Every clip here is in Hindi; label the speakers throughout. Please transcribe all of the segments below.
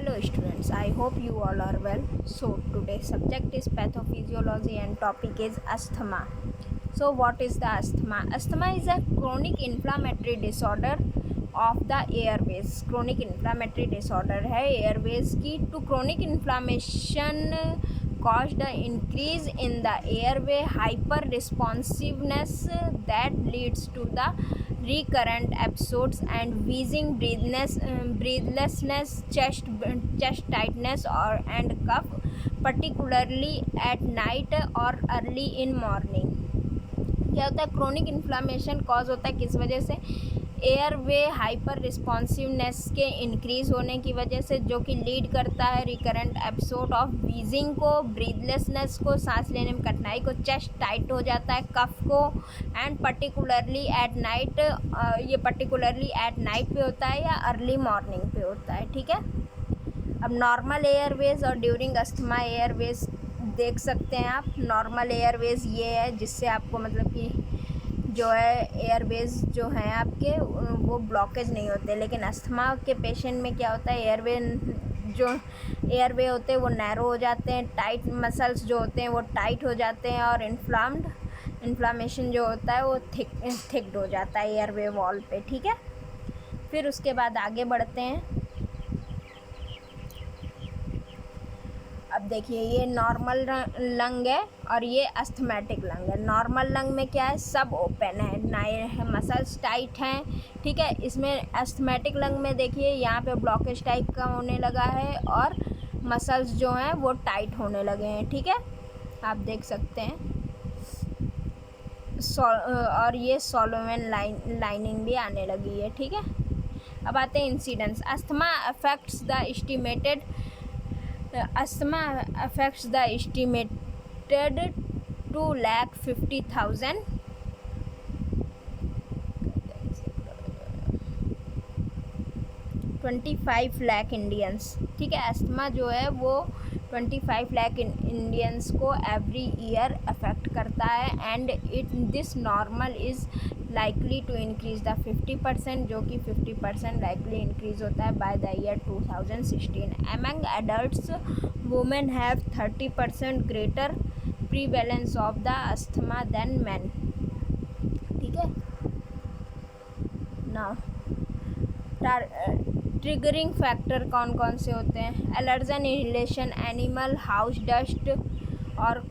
Speaker 1: Hello students, I hope you all are well. So today's subject is pathophysiology and topic is asthma. So what is the asthma? Asthma is a chronic inflammatory disorder of the airways. Chronic inflammatory disorder है airways की. To chronic inflammation cause the increase in the airway hyper responsiveness that leads to the recurrent episodes and wheezing, breathlessness, chest tightness and cough, particularly at night or early in morning. क्या होता है? क्रोनिक इन्फ्लामेशन कॉज होता है किस वजह से? एयरवे हाइपर रिस्पॉन्सिवनेस के इंक्रीज होने की वजह से, जो कि लीड करता है रिकरेंट एपिसोड ऑफ वीजिंग को, ब्रीथलेसनेस को, सांस लेने में कठिनाई को, चेस्ट टाइट हो जाता है, कफ को, एंड पर्टिकुलरली एट नाइट. ये पर्टिकुलरली एट नाइट पे होता है या अर्ली मॉर्निंग पे होता है. ठीक है. अब नॉर्मल एयरवेज और ड्यूरिंग अस्थमा एयरवेज देख सकते हैं आप. नॉर्मल एयरवेज ये है जिससे आपको मतलब कि जो है एयरवेज जो हैं आपके वो ब्लॉकेज नहीं होते. लेकिन अस्थमा के पेशेंट में क्या होता है? एयरवे होते हैं वो नैरो हो जाते हैं, टाइट मसल्स जो होते हैं वो टाइट हो जाते हैं, और इन्फ्लामेशन जो होता है वो थिक्ड हो जाता है एयरवे वॉल पे. ठीक है. फिर उसके बाद आगे बढ़ते हैं. अब देखिए, ये नॉर्मल लंग है और ये अस्थमेटिक लंग है. नॉर्मल लंग में क्या है? सब ओपन है, मसल्स टाइट हैं. ठीक है. इसमें अस्थमेटिक लंग में देखिए यहाँ पे ब्लॉकेज टाइप का होने लगा है और मसल्स जो हैं वो टाइट होने लगे हैं. ठीक है. आप देख सकते हैं. और ये सोलोवन लाइनिंग भी आने लगी है. ठीक है. अब आते हैं incidence. Asthma affects the estimated 2,50,000 25 lakh Indians. ठीक है. अस्थमा जो है वो 25 लाख इंडियंस को एवरी ईयर अफेक्ट करता है. And this normal is likely to increase the 50%, जो कि 50% लाइकली इंक्रीज होता है by the year 2016. Among adults women have 30% greater prevalence of the asthma than man. ठीक है. नाउ ट्रिगरिंग फैक्टर कौन कौन से होते हैं? Allergen, inhalation, animal, house dust और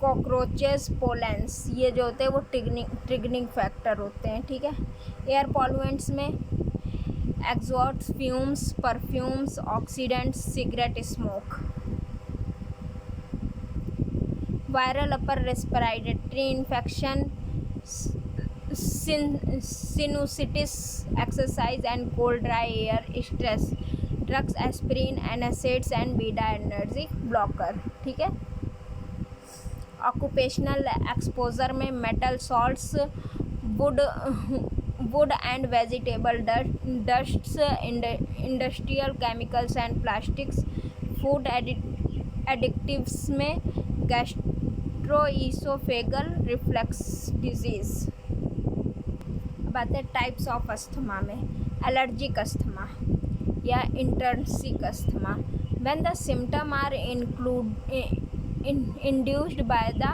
Speaker 1: कॉकरोचेस, पोलेंस, ये जो होते हैं वो ट्रिगरिंग फैक्टर होते हैं. ठीक है. एयर पॉल्यूएंट्स में exhaust fumes, perfumes, oxidants, cigarette smoke. Viral upper respiratory infection, sinusitis, exercise and cold dry air, stress, drugs, aspirin, NSAIDs and beta energy blocker. ठीक है. ऑक्यूपेशनल एक्सपोजर में metal salts, wood and vegetable dusts, industrial chemicals and plastics, food additives में गैस्ट्रोइसोफेगल रिफ्लक्स डिजीज़. बात है टाइप्स ऑफ अस्थमा में. एलर्जिक अस्थमा या intrinsic asthma. When the symptom are induced by the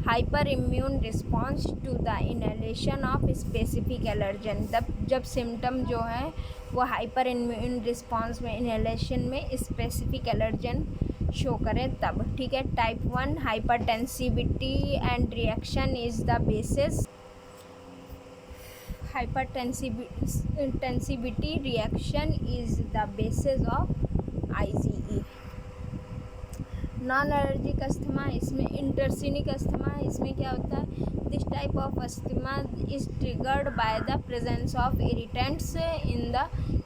Speaker 1: hyperimmune response to the inhalation of specific allergen. जब सिम्टम जो है वो हाइपर इम्यून रिस्पॉन्स में इनहेलेशन में स्पेसिफिक एलर्जन शो करें तब. ठीक है. Type 1 hypertensivity and reaction is the basis. hypertensivity reaction is the basis of IgE. Non allergic asthma, इसमें इंटर्सिनिक अस्थमा. इसमें क्या होता है? This type of asthma is triggered by the presence of irritants in the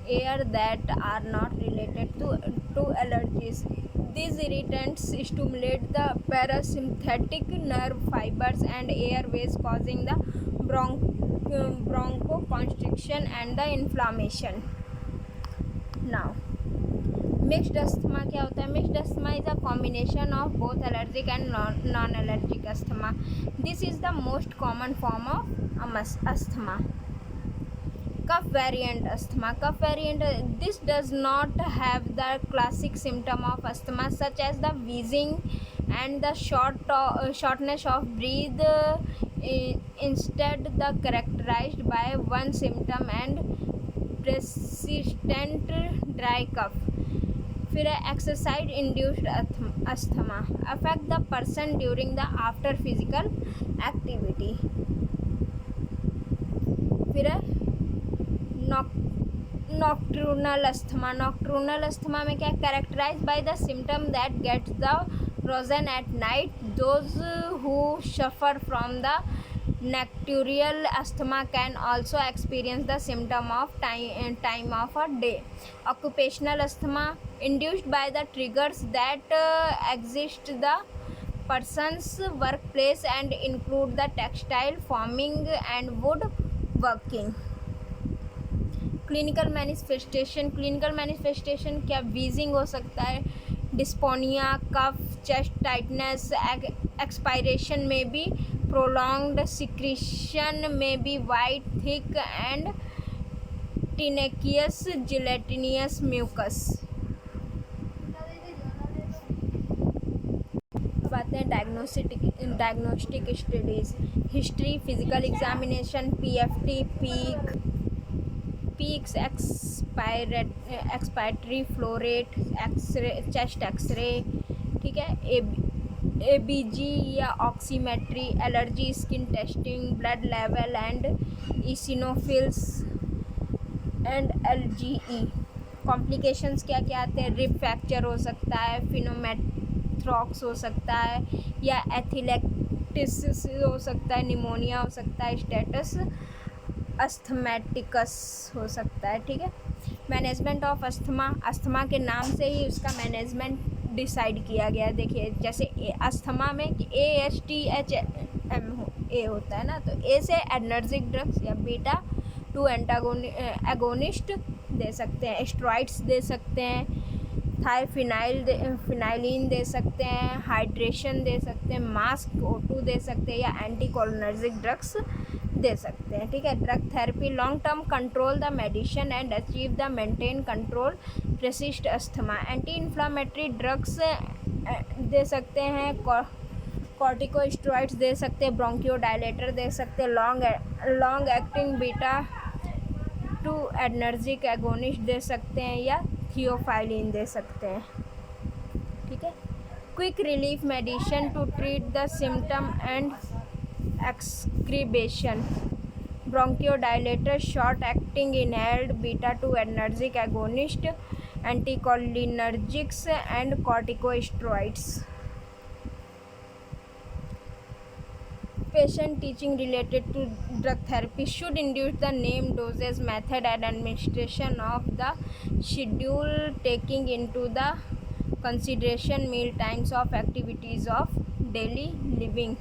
Speaker 1: air that are not related to allergies. These irritants stimulate the parasympathetic nerve fibers and airways, causing the bronchoconstriction and the inflammation. Now, mixed asthma क्या होता है? Mixed asthma is a combination of both allergic and non-allergic asthma. This is the most common form of asthma. Cough variant asthma. Cough variant, this does not have the classic symptom of asthma such as the wheezing and the shortness of breath. Instead, the characterized by one symptom and persistent dry cough. फिर है exercise induced asthma, affect the person during the after physical activity. फिर है नॉक्ट्रूनल अस्थमा. नॉक्ट्रूनल अस्थमा में क्या, characterised by the symptom that gets the worsen at night. Those who suffer from the nocturnal asthma can also experience the symptom of time of a day. Occupational asthma, induced by the triggers that exist the person's workplace and include the textile, farming and wood working. Clinical manifestation क्या, वीजिंग हो सकता है, dyspnoea, cough, chest tightness, expiration में भी प्रोलॉन्ग्ड, सिक्रीशन में भी white, thick and tenacious gelatinous mucus. अब आते हैं diagnostic studies. History, physical examination, PFT, peaks, expiratory flow rate, X-ray, chest X-ray, ठीक है, एबीजी या oximetry, allergy, skin testing, blood level and eosinophils and IgE. Complications क्या क्या आते हैं, रिब फ्रैक्चर हो सकता है, फिनोमेथ्रॉक्स हो सकता है या एथिलेक्टिस हो सकता है, निमोनिया हो सकता है, स्टेटस अस्थमैटिकस हो सकता है. ठीक है. मैनेजमेंट ऑफ अस्थमा के नाम से ही उसका मैनेजमेंट डिसाइड किया गया है. देखिए जैसे अस्थमा में ASTHM होता है ना, तो ए से एनर्जिक ड्रग्स या बीटा 2 एगोनिस्ट दे सकते हैं, स्टेरॉइड्स दे सकते हैं, फिनाइलिन दे सकते हैं, हाइड्रेशन दे सकते हैं, मास्क O2 दे सकते हैं या एंटीकोलिनर्जिक ड्रग्स दे सकते हैं. ठीक है. Drug therapy, long term control the medicine and achieve the maintain control persist asthma. Anti inflammatory drugs दे सकते हैं, कॉर्टिकोस्टेरॉइड्स दे सकते हैं, ब्रोंकियोडायलेटर दे सकते हैं, long acting beta 2 adrenergic agonist दे सकते हैं या थियोफाइलिन दे सकते हैं. ठीक है. Quick relief medicine to treat the symptom and exacerbation, bronchodilator, short acting inhaled beta 2 adrenergic agonist, anticholinergics and corticosteroids. Patient teaching related to drug therapy should induce the name, dosage, method and administration of the schedule, taking into the consideration meal times of activities of daily living.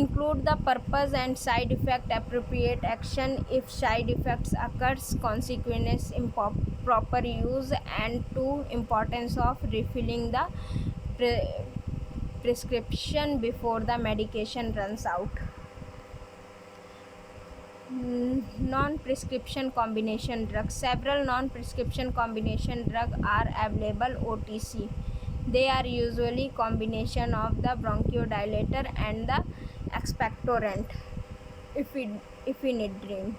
Speaker 1: Include the purpose and side effect, appropriate action if side effects occurs, consequences, improper use, and to importance of refilling the prescription before the medication runs out. Non-prescription combination drugs. Several non-prescription combination drugs are available OTC. They are usually combination of the bronchodilator and the expectorant, ephedrine.